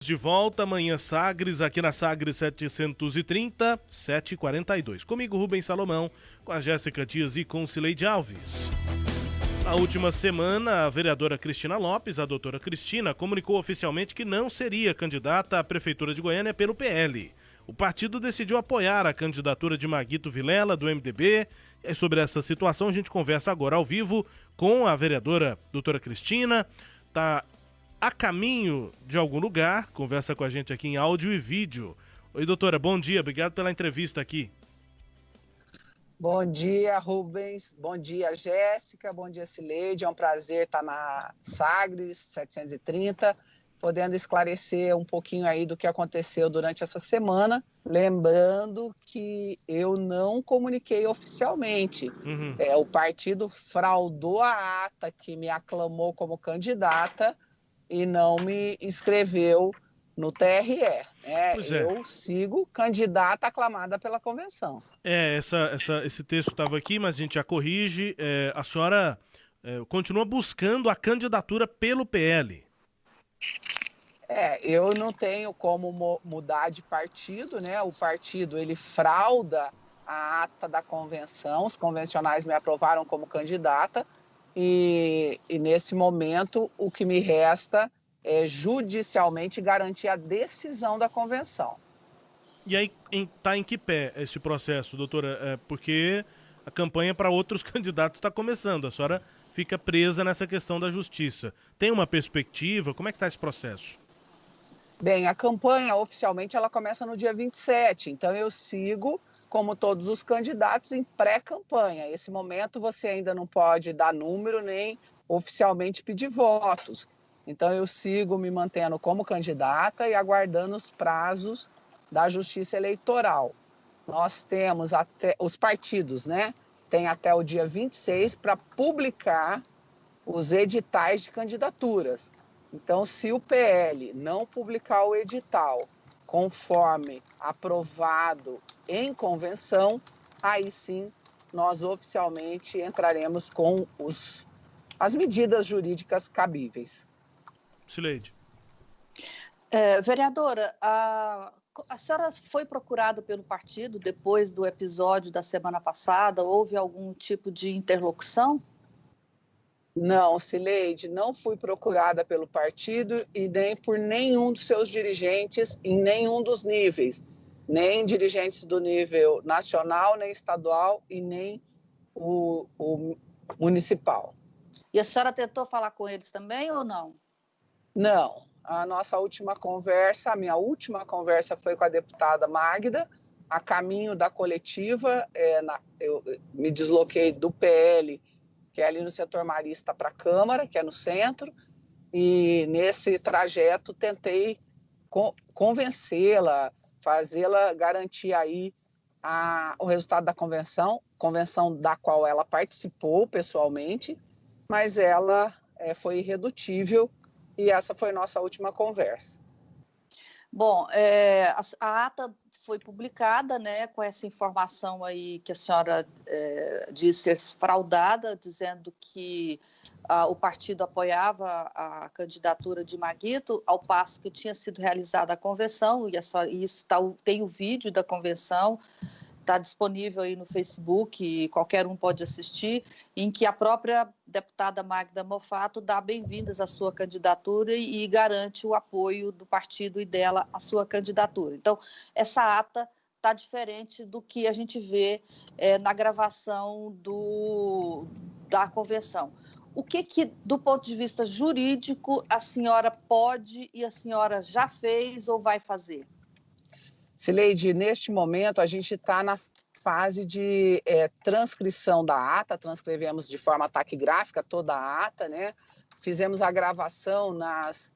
De volta amanhã, Sagres, aqui na Sagres 730, 7h42. Comigo, Rubens Salomão, com a Jéssica Dias e com Cileide Alves. Na última semana, a vereadora Cristina Lopes, a doutora Cristina, comunicou oficialmente que não seria candidata à Prefeitura de Goiânia pelo PL. O partido decidiu apoiar a candidatura de Maguito Vilela, do MDB. E sobre essa situação, a gente conversa agora ao vivo com a vereadora doutora Cristina. Está a caminho de algum lugar, conversa com a gente aqui em áudio e vídeo. Oi, doutora, bom dia, obrigado pela entrevista aqui. Bom dia, Rubens, bom dia, Jéssica, bom dia, Cileide, é um prazer estar na Sagres 730, podendo esclarecer um pouquinho aí do que aconteceu durante essa semana, lembrando que eu não comuniquei oficialmente. O partido fraudou a ata que me aclamou como candidata e não me inscreveu no TRE. Eu sigo candidata aclamada pela convenção. Esse texto estava aqui, mas a gente já corrige. A senhora continua buscando a candidatura pelo PL. Eu não tenho como mudar de partido, né? O partido, ele frauda a ata da convenção, os convencionais me aprovaram como candidata, e nesse momento o que me resta é judicialmente garantir a decisão da convenção. E aí está em que pé esse processo, doutora? Porque a campanha para outros candidatos está começando, a senhora fica presa nessa questão da justiça. Tem uma perspectiva? Como é que está esse processo? Bem, a campanha oficialmente ela começa no dia 27, então eu sigo, como todos os candidatos, em pré-campanha. Esse momento você ainda não pode dar número nem oficialmente pedir votos. Então eu sigo me mantendo como candidata e aguardando os prazos da Justiça Eleitoral. Nós temos até, os partidos, né? Tem até o dia 26 para publicar os editais de candidaturas. Então, se o PL não publicar o edital conforme aprovado em convenção, aí sim nós oficialmente entraremos com as medidas jurídicas cabíveis. Cileide. Vereadora, a senhora foi procurada pelo partido depois do episódio da semana passada? Houve algum tipo de interlocução? Não, Cileide, não fui procurada pelo partido e nem por nenhum dos seus dirigentes em nenhum dos níveis, nem dirigentes do nível nacional, nem estadual e nem o municipal. E a senhora tentou falar com eles também ou não? Não, a minha última conversa foi com a deputada Magda, a caminho da coletiva, eu me desloquei do PL, que é ali no setor marista, para a Câmara, que é no centro, e nesse trajeto tentei convencê-la, fazê-la garantir aí o resultado da convenção da qual ela participou pessoalmente, mas ela foi irredutível e essa foi nossa última conversa. Bom, a ata foi publicada, né, com essa informação aí que a senhora diz ser fraudada, dizendo que o partido apoiava a candidatura de Maguito, ao passo que tinha sido realizada a convenção, e isso tem o vídeo da convenção, está disponível aí no Facebook, e qualquer um pode assistir, em que a própria deputada Magda Mofato dá bem-vindas à sua candidatura e garante o apoio do partido e dela à sua candidatura. Então, essa ata está diferente do que a gente vê na gravação da convenção. O que, do ponto de vista jurídico, a senhora pode e a senhora já fez ou vai fazer? Cileide, neste momento a gente está na fase de transcrição da ata, transcrevemos de forma taquigráfica toda a ata, né? Fizemos a gravação nas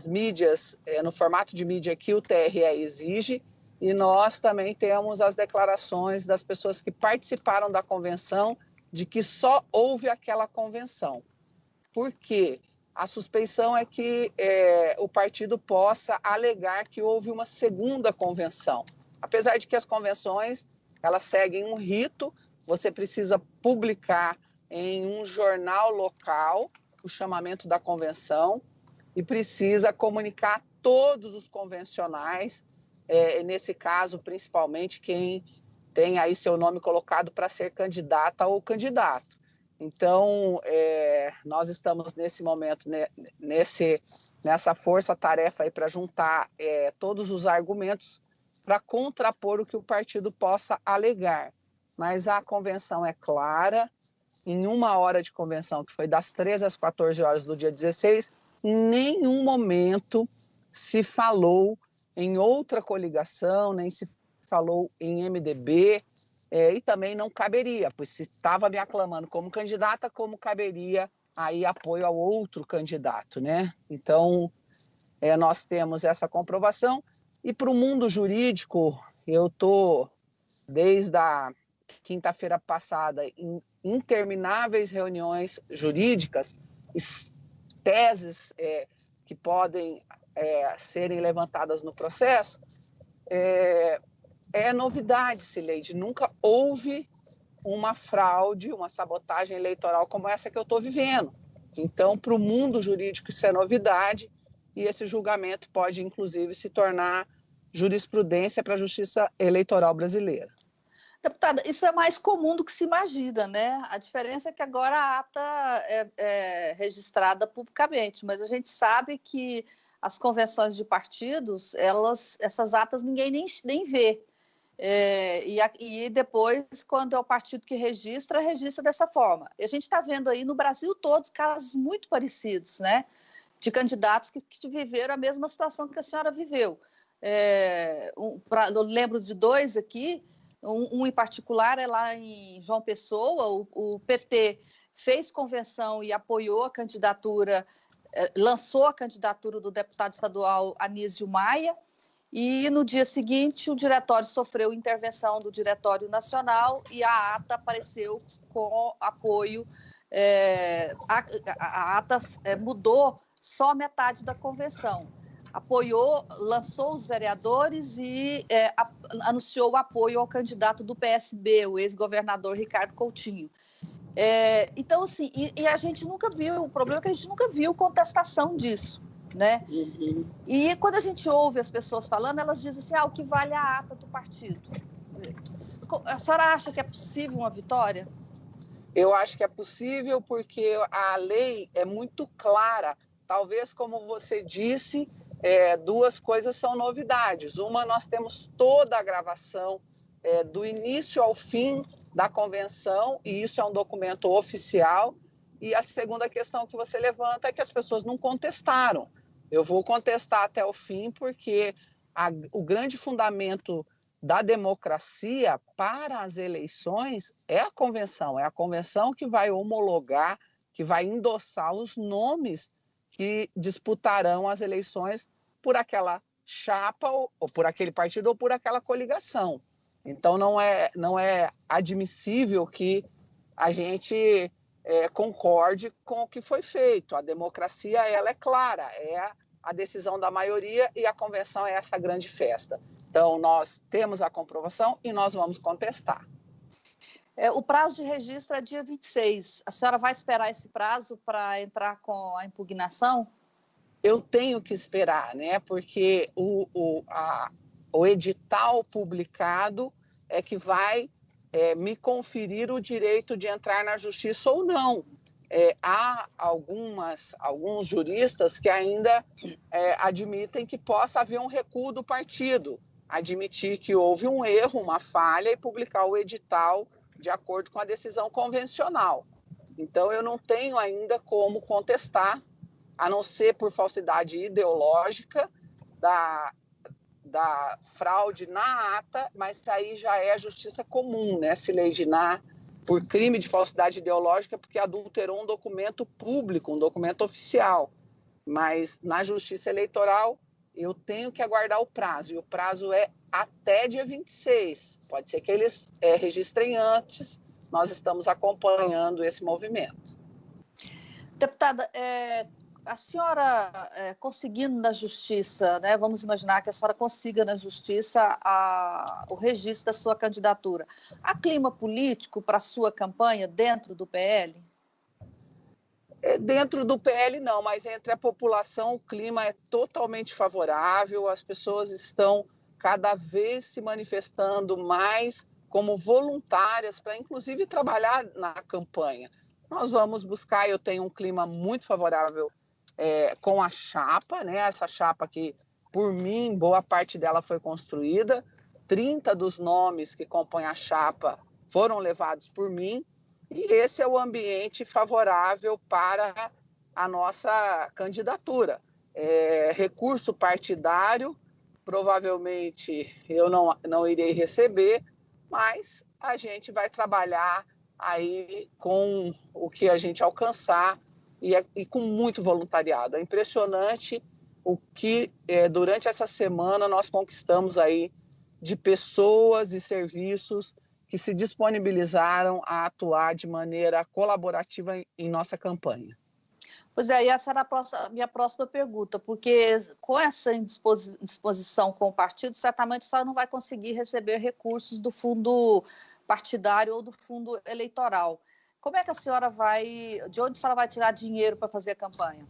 mídias, no formato de mídia que o TRE exige, e nós também temos as declarações das pessoas que participaram da convenção de que só houve aquela convenção. Por quê? A suspeição é que o partido possa alegar que houve uma segunda convenção. Apesar de que as convenções, elas seguem um rito, você precisa publicar em um jornal local o chamamento da convenção e precisa comunicar todos os convencionais, nesse caso, principalmente quem tem aí seu nome colocado para ser candidata ou candidato. Então, nós estamos nesse momento, né, nessa força-tarefa aí para juntar todos os argumentos para contrapor o que o partido possa alegar. Mas a convenção é clara, em 1 hora de convenção, que foi das 13 às 14 horas do dia 16, em nenhum momento se falou em outra coligação, nem se falou em MDB, e também não caberia, pois se estava me aclamando como candidata, como caberia aí apoio ao outro candidato, né? Então, nós temos essa comprovação, e para o mundo jurídico, eu estou, desde a quinta-feira passada, em intermináveis reuniões jurídicas, teses que podem serem levantadas no processo, novidade, Cileide. Nunca houve uma fraude, uma sabotagem eleitoral como essa que eu estou vivendo. Então, para o mundo jurídico, isso é novidade, e esse julgamento pode, inclusive, se tornar jurisprudência para a justiça eleitoral brasileira. Deputada, isso é mais comum do que se imagina, né? A diferença é que agora a ata é registrada publicamente, mas a gente sabe que as convenções de partidos, essas atas ninguém nem vê. E depois, quando é o partido que registra dessa forma. E a gente está vendo aí no Brasil todo casos muito parecidos, né? De candidatos que viveram a mesma situação que a senhora viveu. Eu lembro de 2 aqui. Um em particular é lá em João Pessoa, o PT fez convenção e apoiou a candidatura, lançou a candidatura do deputado estadual Anísio Maia, e no dia seguinte o diretório sofreu intervenção do Diretório Nacional e a ata apareceu com apoio, a ata mudou só metade da convenção. Apoiou, lançou os vereadores e anunciou o apoio ao candidato do PSB, o ex-governador Ricardo Coutinho. Então, assim, e a gente nunca viu, o problema é que a gente nunca viu contestação disso, né? Uhum. E quando a gente ouve as pessoas falando, elas dizem assim, o que vale a ata do partido. A senhora acha que é possível uma vitória? Eu acho que é possível porque a lei é muito clara. Talvez, como você disse, 2 coisas são novidades. Uma, nós temos toda a gravação do início ao fim da convenção, e isso é um documento oficial. E a segunda questão que você levanta é que as pessoas não contestaram. Eu vou contestar até o fim, porque o grande fundamento da democracia para as eleições é a convenção que vai homologar, que vai endossar os nomes que disputarão as eleições por aquela chapa, ou por aquele partido, ou por aquela coligação. Então, não é admissível que a gente concorde com o que foi feito. A democracia, ela é clara, é a decisão da maioria, e a convenção é essa grande festa. Então, nós temos a comprovação e nós vamos contestar. O prazo de registro é dia 26. A senhora vai esperar esse prazo para entrar com a impugnação? Eu tenho que esperar, né? Porque o edital publicado é que vai me conferir o direito de entrar na justiça ou não. Há alguns juristas que ainda admitem que possa haver um recuo do partido, admitir que houve um erro, uma falha, e publicar o edital de acordo com a decisão convencional. Então, eu não tenho ainda como contestar, a não ser por falsidade ideológica da fraude na ata, mas aí já é a justiça comum, né? Se legislar por crime de falsidade ideológica, porque adulterou um documento público, um documento oficial. Mas na justiça eleitoral, eu tenho que aguardar o prazo, e o prazo é até dia 26. Pode ser que eles registrem antes, nós estamos acompanhando esse movimento. Deputada, a senhora conseguindo na justiça, né, vamos imaginar que a senhora consiga na justiça o registro da sua candidatura. Há clima político para a sua campanha dentro do PL? Dentro do PL não, mas entre a população o clima é totalmente favorável, as pessoas estão cada vez se manifestando mais como voluntárias para, inclusive, trabalhar na campanha. Nós vamos buscar, eu tenho um clima muito favorável com a chapa, né? Essa chapa que, por mim, boa parte dela foi construída, 30 dos nomes que compõem a chapa foram levados por mim, e esse é o ambiente favorável para a nossa candidatura. Recurso partidário, provavelmente eu não irei receber, mas a gente vai trabalhar aí com o que a gente alcançar e com muito voluntariado. É impressionante o que durante essa semana nós conquistamos aí de pessoas e serviços que se disponibilizaram a atuar de maneira colaborativa em nossa campanha. Pois é, e essa era a minha próxima pergunta, porque com essa indisposição com o partido, certamente a senhora não vai conseguir receber recursos do fundo partidário ou do fundo eleitoral. Como é que a senhora de onde a senhora vai tirar dinheiro para fazer a campanha?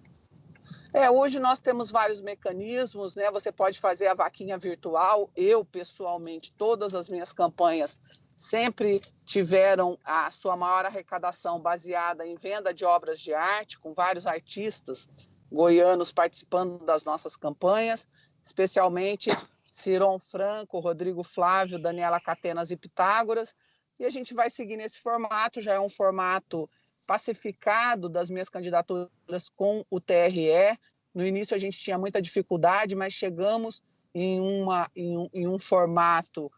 Hoje nós temos vários mecanismos, né? Você pode fazer a vaquinha virtual. Eu, pessoalmente, todas as minhas campanhas sempre tiveram a sua maior arrecadação baseada em venda de obras de arte, com vários artistas goianos participando das nossas campanhas, especialmente Ciron Franco, Rodrigo Flávio, Daniela Catenas e Pitágoras. E a gente vai seguir nesse formato, já é um formato pacificado das minhas candidaturas com o TRE. No início a gente tinha muita dificuldade, mas chegamos em um formato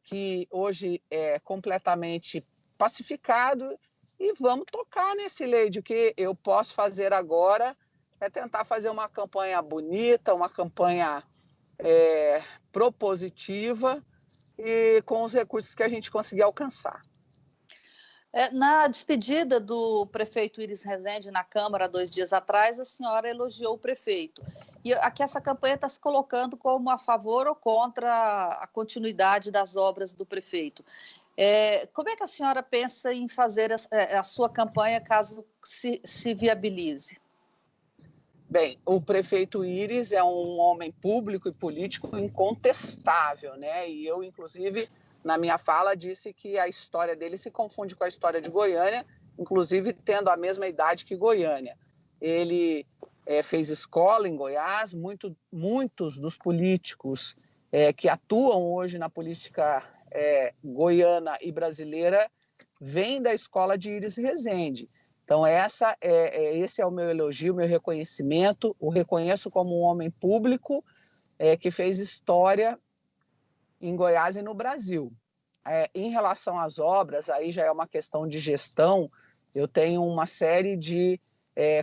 que hoje é completamente pacificado e vamos tocar nesse leite. O que eu posso fazer agora é tentar fazer uma campanha bonita, uma campanha propositiva e com os recursos que a gente conseguir alcançar. Na despedida do prefeito Íris Rezende na Câmara 2 dias atrás, a senhora elogiou o prefeito. E aqui essa campanha está se colocando como a favor ou contra a continuidade das obras do prefeito. Como é que a senhora pensa em fazer a sua campanha caso se viabilize? Bem, o prefeito Íris é um homem público e político incontestável, né? E eu, inclusive, na minha fala, disse que a história dele se confunde com a história de Goiânia, inclusive tendo a mesma idade que Goiânia. Ele fez escola em Goiás, muitos dos políticos que atuam hoje na política goiana e brasileira vêm da escola de Íris Rezende. Então, esse é o meu elogio, meu reconhecimento. O reconheço como um homem público que fez história em Goiás e no Brasil. Em relação às obras, aí já é uma questão de gestão, eu tenho uma série de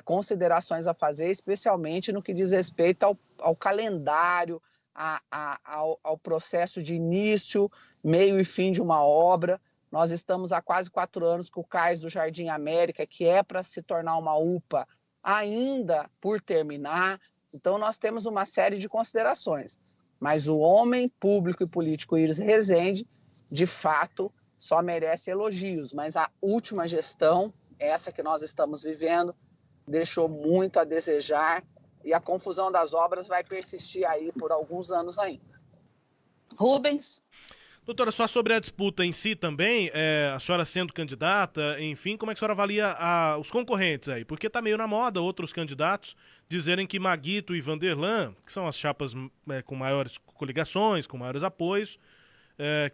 considerações a fazer, especialmente no que diz respeito ao calendário, ao processo de início, meio e fim de uma obra. Nós estamos há quase 4 anos com o cais do Jardim América, que é para se tornar uma UPA, ainda por terminar. Então, nós temos uma série de considerações. Mas o homem público e político Íris Rezende, de fato, só merece elogios. Mas a última gestão, essa que nós estamos vivendo, deixou muito a desejar e a confusão das obras vai persistir aí por alguns anos ainda. Rubens? Doutora, só sobre a disputa em si também, a senhora sendo candidata, enfim, como é que a senhora avalia os concorrentes aí? Porque tá meio na moda outros candidatos dizerem que Maguito e Vanderlan, que são as chapas com maiores coligações, com maiores apoios,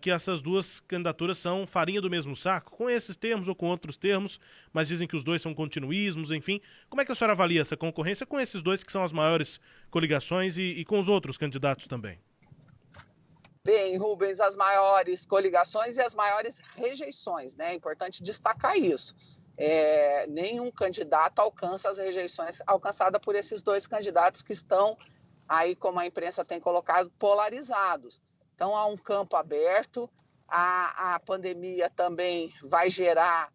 que essas duas candidaturas são farinha do mesmo saco, com esses termos ou com outros termos, mas dizem que os dois são continuismos, enfim. Como é que a senhora avalia essa concorrência com esses dois que são as maiores coligações e com os outros candidatos também? Bem, Rubens, as maiores coligações e as maiores rejeições, né? É importante destacar isso. Nenhum candidato alcança as rejeições alcançadas por esses dois candidatos que estão aí, como a imprensa tem colocado, polarizados. Então, há um campo aberto, a pandemia também vai gerar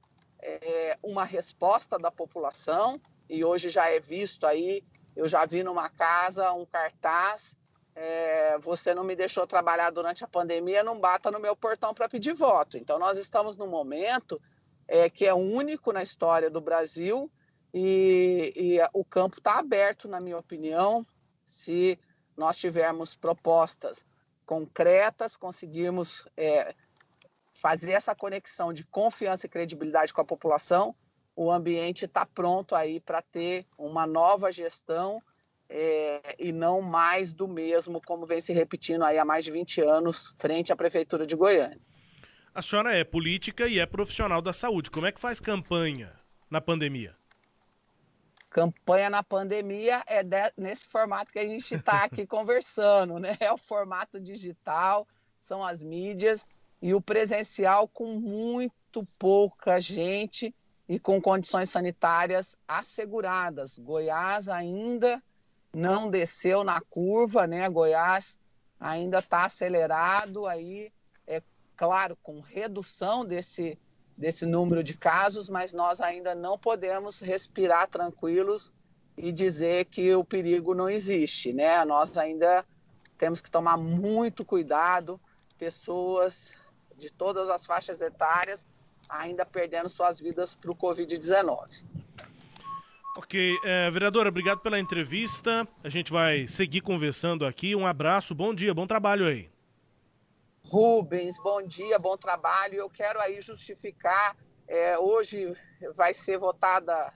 uma resposta da população, e hoje já é visto aí, eu já vi numa casa um cartaz, você não me deixou trabalhar durante a pandemia, não bata no meu portão para pedir voto. Então, nós estamos num momento que é único na história do Brasil, e o campo está aberto, na minha opinião. Se nós tivermos propostas concretas, conseguirmos fazer essa conexão de confiança e credibilidade com a população, o ambiente está pronto aí para ter uma nova gestão e não mais do mesmo, como vem se repetindo aí há mais de 20 anos, frente à Prefeitura de Goiânia. A senhora é política e é profissional da saúde. Como é que faz campanha na pandemia? Campanha na pandemia nesse formato que a gente está aqui conversando, né? É o formato digital, são as mídias, e o presencial com muito pouca gente e com condições sanitárias asseguradas. Goiás ainda não desceu na curva, né? Goiás ainda está acelerado, aí, claro, com redução desse número de casos, mas nós ainda não podemos respirar tranquilos e dizer que o perigo não existe, né? Nós ainda temos que tomar muito cuidado, pessoas de todas as faixas etárias ainda perdendo suas vidas para o Covid-19. Ok, vereadora, obrigado pela entrevista. A gente vai seguir conversando aqui. Um abraço, bom dia, bom trabalho aí. Rubens, bom dia, bom trabalho. Eu quero aí justificar, hoje vai ser votada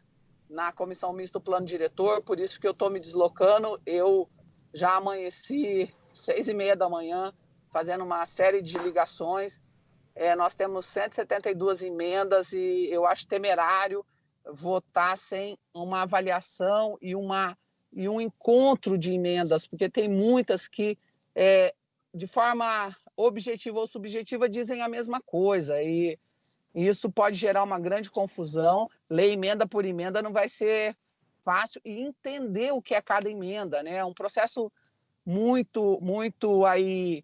na Comissão Mista o Plano Diretor, por isso que eu estou me deslocando. Eu já amanheci 6h30 da manhã, fazendo uma série de ligações. Nós temos 172 emendas e eu acho temerário votar sem uma avaliação e um encontro de emendas, porque tem muitas que, de forma objetiva ou subjetiva, dizem a mesma coisa, e isso pode gerar uma grande confusão. Ler emenda por emenda não vai ser fácil, e entender o que é cada emenda, né? É um processo muito aí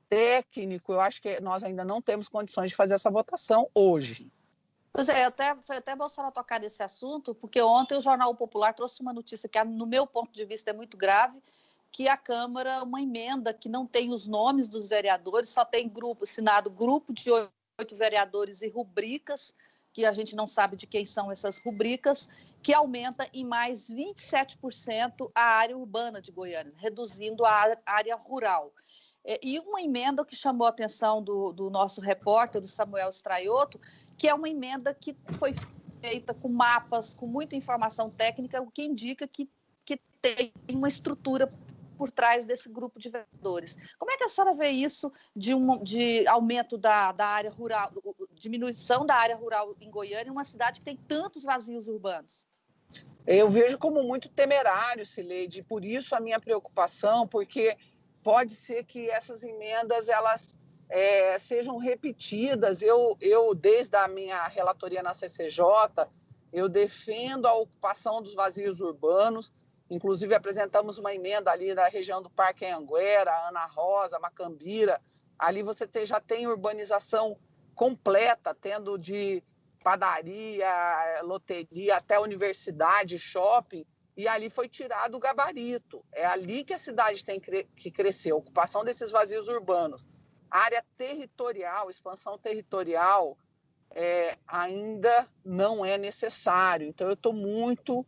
técnico. Eu acho que nós ainda não temos condições de fazer essa votação hoje. Pois é, foi até bom a senhora tocar nesse assunto, porque ontem o Jornal Popular trouxe uma notícia que, no meu ponto de vista, é muito grave, que a Câmara, uma emenda que não tem os nomes dos vereadores, só tem assinado grupo de 8 vereadores e rubricas, que a gente não sabe de quem são essas rubricas, que aumenta em mais 27% a área urbana de Goiânia, reduzindo a área rural. E uma emenda que chamou a atenção do nosso repórter, do Samuel Straioto, que é uma emenda que foi feita com mapas, com muita informação técnica, o que indica que tem uma estrutura por trás desse grupo de vereadores. Como é que a senhora vê isso de aumento da área rural, diminuição da área rural em Goiânia, uma cidade que tem tantos vazios urbanos? Eu vejo como muito temerário, Cileide, por isso a minha preocupação, porque pode ser que essas emendas elas sejam repetidas. Eu, desde a minha relatoria na CCJ, eu defendo a ocupação dos vazios urbanos. Inclusive, apresentamos uma emenda ali na região do Parque Anhanguera, Ana Rosa, Macambira. Ali você já tem urbanização completa, tendo de padaria, loteria, até universidade, shopping. E ali foi tirado o gabarito. É ali que a cidade tem que crescer, a ocupação desses vazios urbanos. A área territorial, expansão territorial, ainda não é necessário. Então, eu estou muito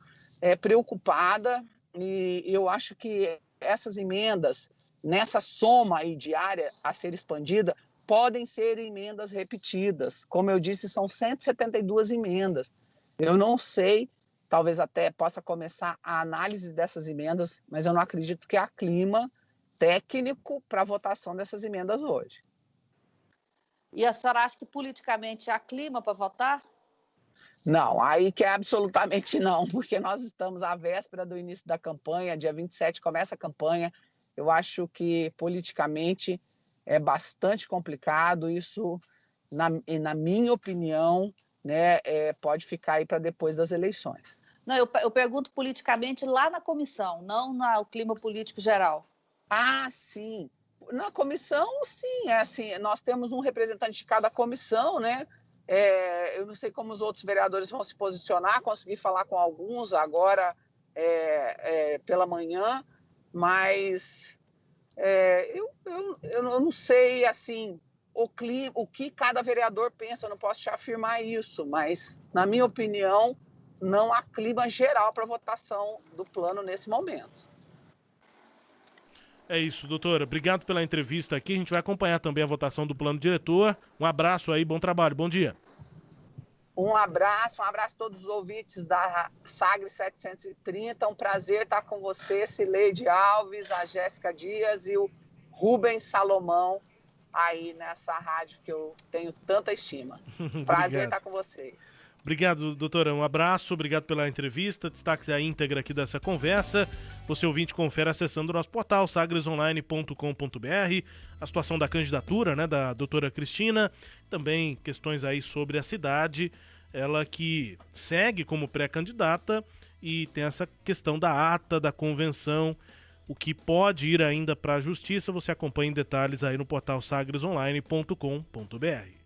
preocupada e eu acho que essas emendas, nessa soma aí de área a ser expandida, podem ser emendas repetidas. Como eu disse, são 172 emendas. Eu não sei, talvez até possa começar a análise dessas emendas, mas eu não acredito que há clima técnico para a votação dessas emendas hoje. E a senhora acha que politicamente há clima para votar? Não, aí que é absolutamente não, porque nós estamos à véspera do início da campanha, dia 27 começa a campanha. Eu acho que politicamente é bastante complicado, isso, na minha opinião, né, pode ficar aí para depois das eleições. Não, eu pergunto politicamente lá na comissão, não no clima político geral. Ah, sim. Na comissão, sim, assim, nós temos um representante de cada comissão, né? Eu não sei como os outros vereadores vão se posicionar, consegui falar com alguns agora pela manhã, mas eu não sei, assim, o que cada vereador pensa, eu não posso te afirmar isso, mas, na minha opinião, não há clima geral para votação do plano nesse momento. É isso, doutora. Obrigado pela entrevista aqui. A gente vai acompanhar também a votação do plano diretor. Um abraço aí, bom trabalho, bom dia. Um abraço a todos os ouvintes da Sagres 730. Um prazer estar com você, Cileide Alves, a Jéssica Dias e o Rubens Salomão, aí nessa rádio que eu tenho tanta estima. Prazer estar com vocês. Obrigado, doutora. Um abraço, obrigado pela entrevista. Destaque a íntegra aqui dessa conversa. Você ouvinte confere acessando o nosso portal sagresonline.com.br, a situação da candidatura, né, da doutora Cristina, também questões aí sobre a cidade, ela que segue como pré-candidata e tem essa questão da ata da convenção, o que pode ir ainda para a justiça, você acompanha em detalhes aí no portal sagresonline.com.br.